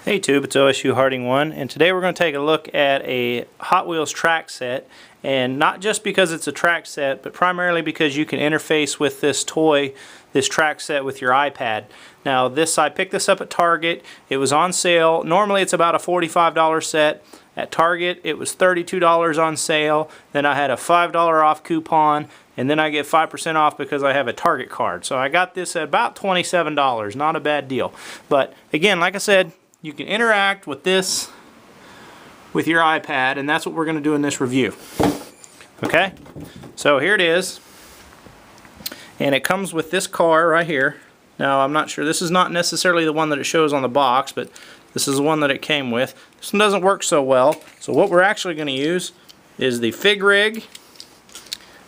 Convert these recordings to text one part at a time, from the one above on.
Hey Tube, it's OSU Harding 1, and today we're going to take a look at a Hot Wheels track set, and not just because it's a track set, but primarily because you can interface with this toy, this track set, with your iPad. Now I picked this up at Target. It was on sale. Normally it's about a $45 set. At Target it was $32 on sale. Then I had a $5 off coupon, and then I get 5% off because I have a Target card. So I got this at about $27. Not a bad deal. But again, like I said, you can interact with this with your iPad, and that's what we're going to do in this review. Okay, so here it is, and it comes with this car right here. Now I'm not sure, this is not necessarily the one that it shows on the box, but this is the one that it came with. This one doesn't work so well, so what we're actually going to use is the Fig Rig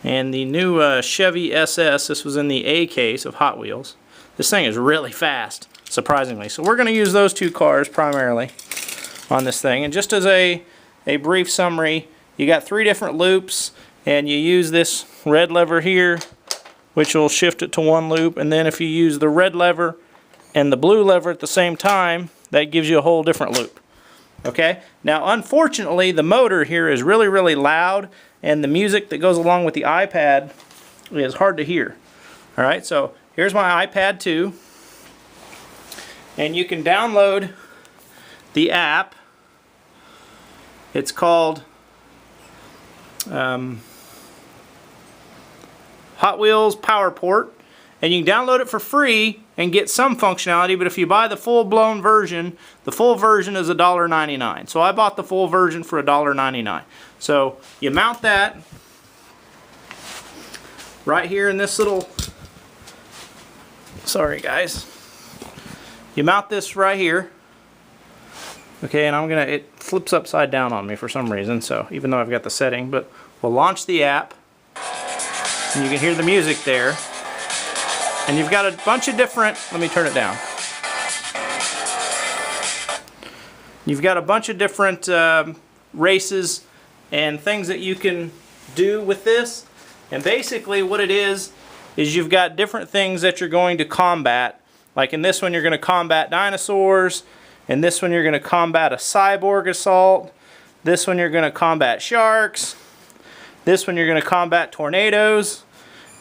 and the new Chevy SS. This was in the A case of Hot Wheels. This thing is really fast, surprisingly. So we're going to use those two cars primarily on this thing. And just as a brief summary, you got 3 different loops, and you use this red lever here, which will shift it to 1 loop, and then if you use the red lever and the blue lever at the same time, that gives you a whole different loop. Okay? Now unfortunately the motor here is really loud, and the music that goes along with the iPad is hard to hear. Alright, so here's my iPad 2. And you can download the app. It's called Hot Wheels PowerPort, and you can download it for free and get some functionality, but if you buy the full-blown version, the full version is $1.99. So I bought the full version for $1.99. So you mount that right here in this little, sorry guys, you mount this right here, okay, and it flips upside down on me for some reason, so even though I've got the setting, but we'll launch the app, and you can hear the music there, and you've got a bunch of different, let me turn it down, you've got a bunch of different races and things that you can do with this, and basically what it is you've got different things that you're going to combat. Like in this one you're going to combat dinosaurs, in this one you're going to combat a cyborg assault, this one you're going to combat sharks, this one you're going to combat tornadoes,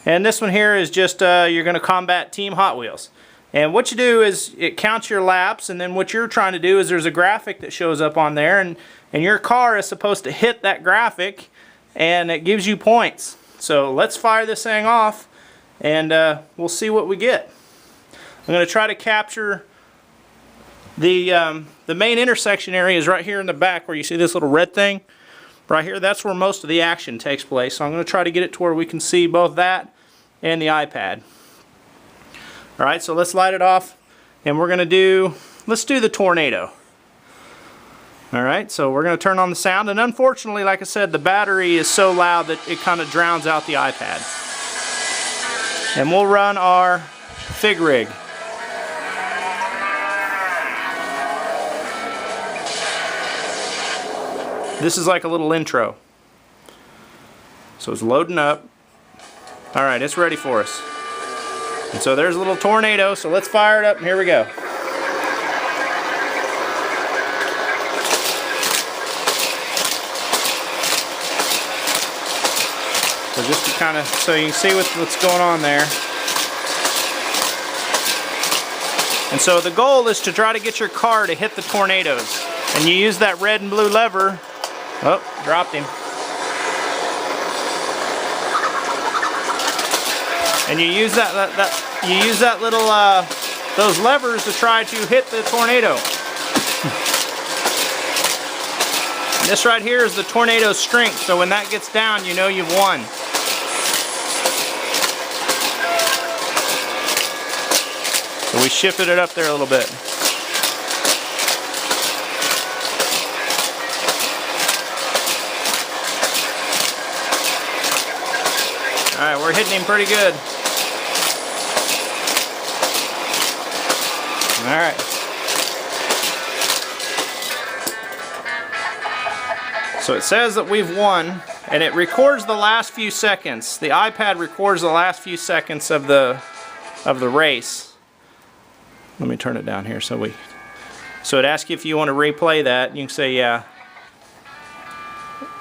and this one here is just you're going to combat Team Hot Wheels. And what you do is it counts your laps, and then what you're trying to do is there's a graphic that shows up on there, and your car is supposed to hit that graphic, and it gives you points. So let's fire this thing off, and we'll see what we get. I'm going to try to capture the main intersection area is right here in the back where you see this little red thing. Right here, that's where most of the action takes place. So I'm going to try to get it to where we can see both that and the iPad. Alright, so let's light it off, and we're going to let's do the tornado. Alright, so we're going to turn on the sound, and unfortunately, like I said, the battery is so loud that it kind of drowns out the iPad. And we'll run our Fig Rig. This is like a little intro. So it's loading up. Alright, it's ready for us. And so there's a little tornado, so let's fire it up, and here we go. So just to kind of, so you can see what's going on there. And so the goal is to try to get your car to hit the tornadoes. And you use that red and blue lever. Oh, dropped him. And you use that little those levers to try to hit the tornado. And this right here is the tornado strength, so when that gets down, you know you've won. So we shifted it up there a little bit. Alright, we're hitting him pretty good. Alright. So it says that we've won, and it records the last few seconds. The iPad records the last few seconds of the race. Let me turn it down here so we So it asks you if you want to replay that. You can say yeah.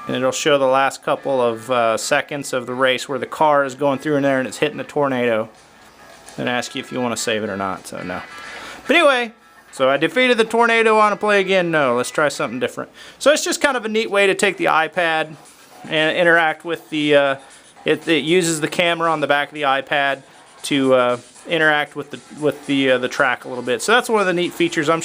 And it'll show the last couple of seconds of the race where the car is going through in there and it's hitting the tornado. And ask you if you want to save it or not. So no. But anyway, so I defeated the tornado. Want to play again? No. Let's try something different. So it's just kind of a neat way to take the iPad and interact with the. It uses the camera on the back of the iPad to interact with the track a little bit. So that's one of the neat features. I'm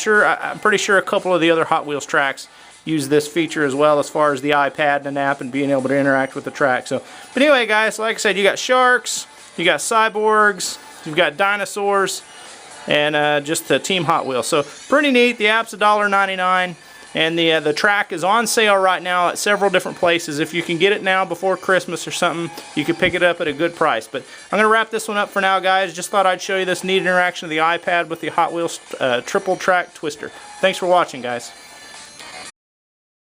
pretty sure a couple of the other Hot Wheels tracks use this feature as well, as far as the iPad and an app and being able to interact with the track. So, but anyway, guys, like I said, you got sharks, you got cyborgs, you've got dinosaurs, and just the Team Hot Wheels. So pretty neat. The app's $1.99, and the track is on sale right now at several different places. If you can get it now before Christmas or something, you can pick it up at a good price. But I'm going to wrap this one up for now, guys. Just thought I'd show you this neat interaction of the iPad with the Hot Wheels triple track twister. Thanks for watching, guys.